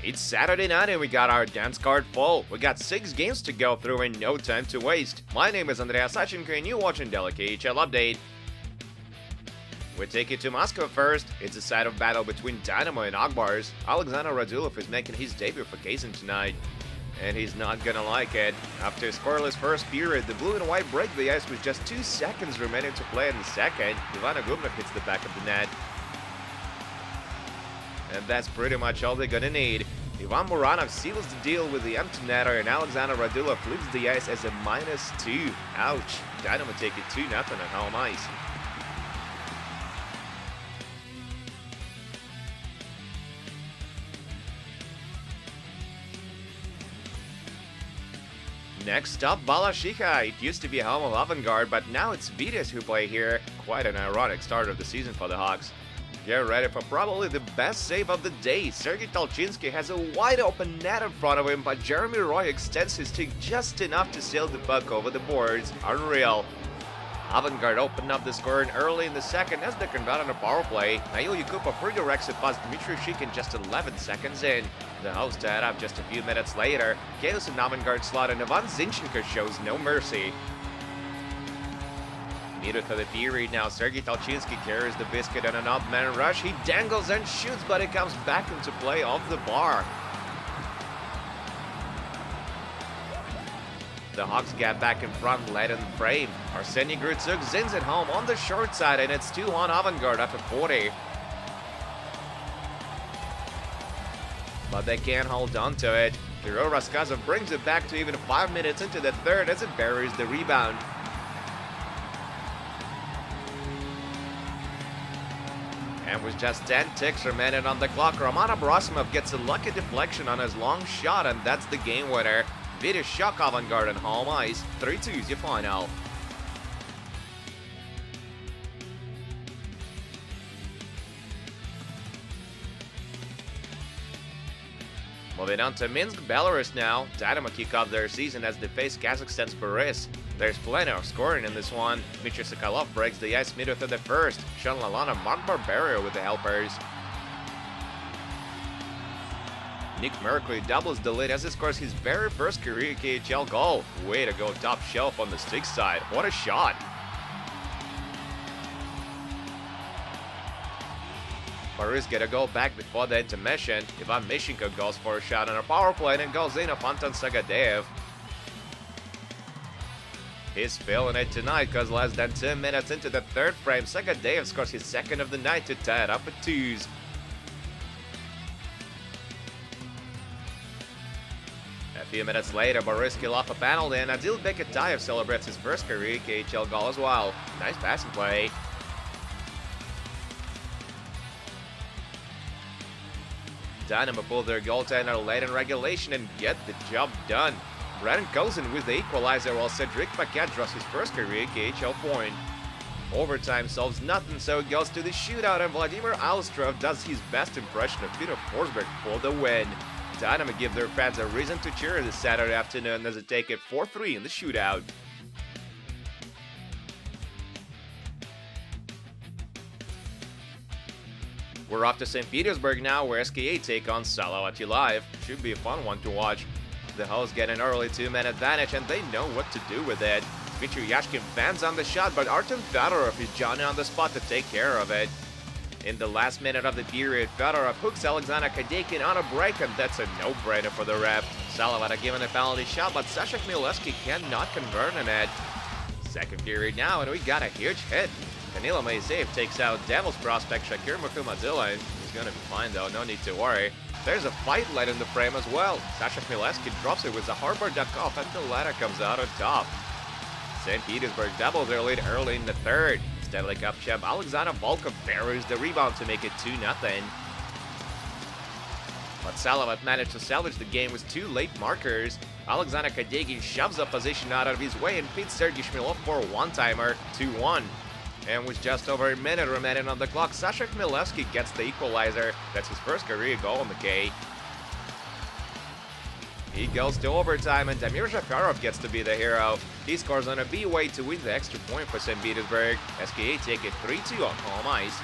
It's Saturday night and we got our dance card full. We got 6 games to go through and no time to waste. My name is Andrea Sachenko and you're watching Daily KHL Update. We take it to Moscow first. It's a side of battle between Dynamo and Akbar's. Alexander Radulov is making his debut for Kazan tonight. And he's not gonna like it. After a scoreless first period, the blue and white break the ice with just 2 seconds remaining to play in the second. Ivana Gubnov hits the back of the net. And that's pretty much all they're gonna need. Ivan Muranov seals the deal with the empty netter, and Alexander Radulov leaves the ice as a -2. Ouch. Dynamo take it 2-0 at home ice. Next up, Balashikha. It used to be home of Avant-Garde, but now it's Vitas who play here. Quite an ironic start of the season for the Hawks. Get ready for probably the best save of the day. Sergei Talchinsky has a wide open net in front of him, but Jeremy Roy extends his stick just enough to sail the puck over the boards. Unreal. Avant-Garde opened up the scoring early in the second as they converted on a power play. Nail Yakupa redirects it past Dmitry Shikin just 11 seconds in. The host tied up just a few minutes later. Chaos in Avant-Garde slot and Ivan Zinchenko shows no mercy. Neither for the period now, Sergei Talchinsky carries the biscuit on an odd-man rush. He dangles and shoots, but it comes back into play off the bar. The Hawks get back in front late in the frame. Arseny Grutsuk zins it home on the short side, and it's 2-1 Avant-Garde after 40. But they can't hold on to it. Kirill Raskazov brings it back to even 5 minutes into the third as it buries the rebound. And with just 10 ticks remaining on the clock, Roman Abrasimov gets a lucky deflection on his long shot, and that's the game winner. Vitas shock Avant-Garde on home ice. 3-2 is your final. Moving on to Minsk, Belarus now. Dynamo kick off their season as they face Kazakhstan's Boris. There's plenty of scoring in this one. Dmitry Sokolov breaks the ice midway through the first. Sean Lalana, Mark Barberio with the helpers. Nick Mercury doubles the lead as he scores his very first career KHL goal. Way to go, top shelf on the stick side. What a shot. Boris get a goal back before the intermission. Ivan Mishenko goes for a shot on a power play and goes in of Anton Sagadev. He's feeling it tonight because less than 2 minutes into the third frame, Sagadev scores his second of the night to tie it up at 2s. A few minutes later, Boris kill off a penalty and Adil Beketayev celebrates his first career KHL goal as well. Nice passing play. Dynamo pulled their goaltender late in regulation and get the job done. Brandon Coulson with the equalizer while Cedric Paquette draws his first career KHL point. Overtime solves nothing, so it goes to the shootout and Vladimir Alstrov does his best impression of Peter Forsberg for the win. Dynamo give their fans a reason to cheer this Saturday afternoon as they take it 4-3 in the shootout. We're off to St. Petersburg now, where SKA take on Salawati Live. Should be a fun one to watch. The hosts get an early 2-man advantage and they know what to do with it. Dmitry Yashkin bans on the shot, but Artem Fedorov is Johnny on the spot to take care of it. In the last minute of the period, Fedorov hooks Alexander Kadekin on a break, and that's a no-brainer for the ref. Salavata given a penalty shot, but Sasha Khmelevsky cannot convert on it. Second period now, and we got a huge hit. Danilo Moiseev takes out Devils prospect Shakir Mukhamadulla. He's gonna be fine though, no need to worry. There's a fight led in the frame as well. Sasha Khmelevsky drops it with Zahar Bardakov, and the latter comes out on top. St. Petersburg doubles their lead early in the third. Stanley Cup champ Alexander Volkov buries the rebound to make it 2-0. But Salavat managed to salvage the game with 2 late markers. Alexander Kadegin shoves opposition out of his way and feeds Sergei Shmilov for a one-timer, 2-1. And with just over a minute remaining on the clock, Sasha Khmelevsky gets the equalizer. That's his first career goal on the K. He goes to overtime and Damir Zakharov gets to be the hero. He scores on a B-way to win the extra point for St. Petersburg. SKA take it 3-2 on home ice.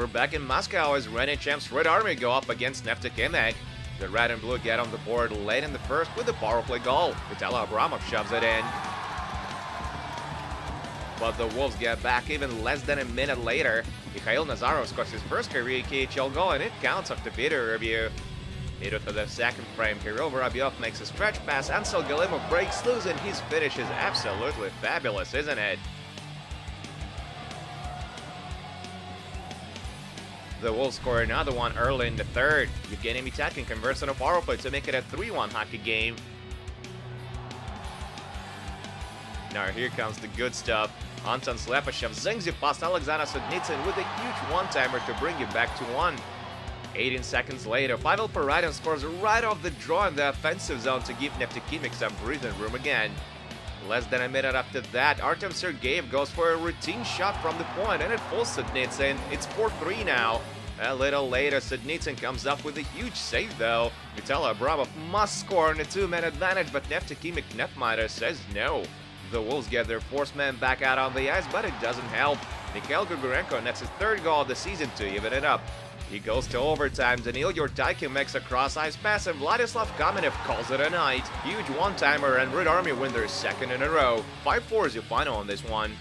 We're back in Moscow as reigning champs Red Army go up against Neftekhimik. The red and blue get on the board late in the first with a power play goal. Vitaly Abramov shoves it in. But the Wolves get back even less than a minute later. Mikhail Nazarov scores his first career KHL goal, and it counts after Peter review. Needed for the second frame, Kirill Vorobyov makes a stretch pass, Ansel Galimov breaks loose, and his finish is absolutely fabulous, isn't it? The Wolves score another one early in the third. Evgeny Mitakin converts on a power play to make it a 3-1 hockey game. Now here comes the good stuff. Anton Slepyshev zings it past Alexander Sudnitsyn with a huge one-timer to bring it back to 1. 18 seconds later, Pavel Paradin scores right off the draw in the offensive zone to give Neftekhimik some breathing room again. Less than a minute after that, Artem Sergeyev goes for a routine shot from the point, and it falls Sudnitsyn. It's 4-3 now. A little later, Sudnitsyn comes up with a huge save though. Vitaly Abramov must score on a 2-man advantage, but Neftekhimik netminder says no. The Wolves get their fourth man back out on the ice, but it doesn't help. Mikhail Grigorenko nets his third goal of the season to even it up. He goes to overtime, Danil Yurtaikin makes a cross-ice pass, and Vladislav Kamenev calls it a night. Huge one-timer, and Red Army win their second in a row. 5-4 is your final on this one.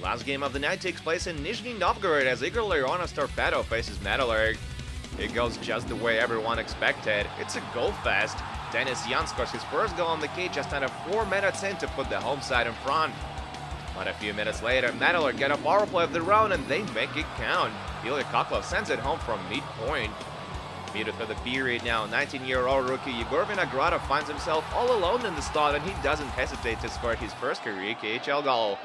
Last game of the night takes place in Nizhny Novgorod as Igor Larionov's Torpedo faces Metalurg. It goes just the way everyone expected. It's a goal fest. Denis Yan scores his first goal on the cage just under 4 minutes in to put the home side in front. But a few minutes later, Metalurg get a power play of their own and they make it count. Ilya Koklov sends it home from midpoint. Muted for the period now, 19-year-old rookie Yegor Vinogradov finds himself all alone in the slot, and he doesn't hesitate to score his first career KHL goal.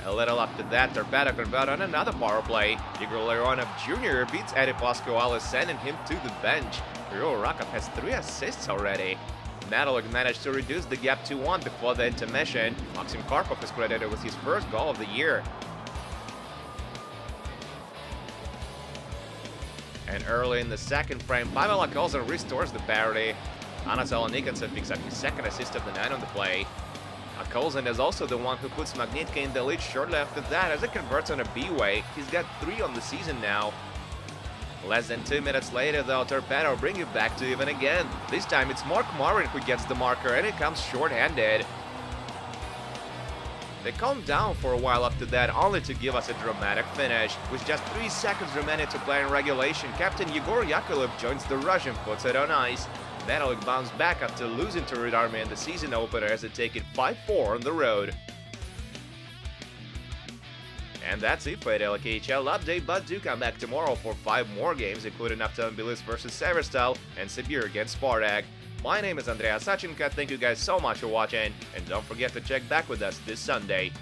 A little after that, Torpedo converted on another power play. Igor Larionov Jr. beats Eddie Pasquale, sending him to the bench. Kirill Rakov has 3 assists already. Metalurg managed to reduce the gap to 1 before the intermission. Maxim Karpov is credited with his first goal of the year. And early in the second frame, Pavel Akolzin restores the parity. Anatoly Nikonsev picks up his second assist of the night on the play. Akolzin is also the one who puts Magnitka in the lead shortly after that as it converts on a B-way. He's got 3 on the season now. Less than 2 minutes later, though, Torpedo bring it back to even again. This time it's Mark Marin who gets the marker, and it comes short-handed. They calmed down for a while after that, only to give us a dramatic finish. With just 3 seconds remaining to play in regulation, Captain Yegor Yakovlev joins the rush and puts it on ice. Metalurg bounced back after losing to Red Army in the season opener as they take it 5-4 on the road. And that's it for a daily KHL update, but do come back tomorrow for 5 more games, including Naftalin Bilis vs Severstal and Sibir against Spartak. My name is Andrea Sachenko, thank you guys so much for watching, and don't forget to check back with us this Sunday.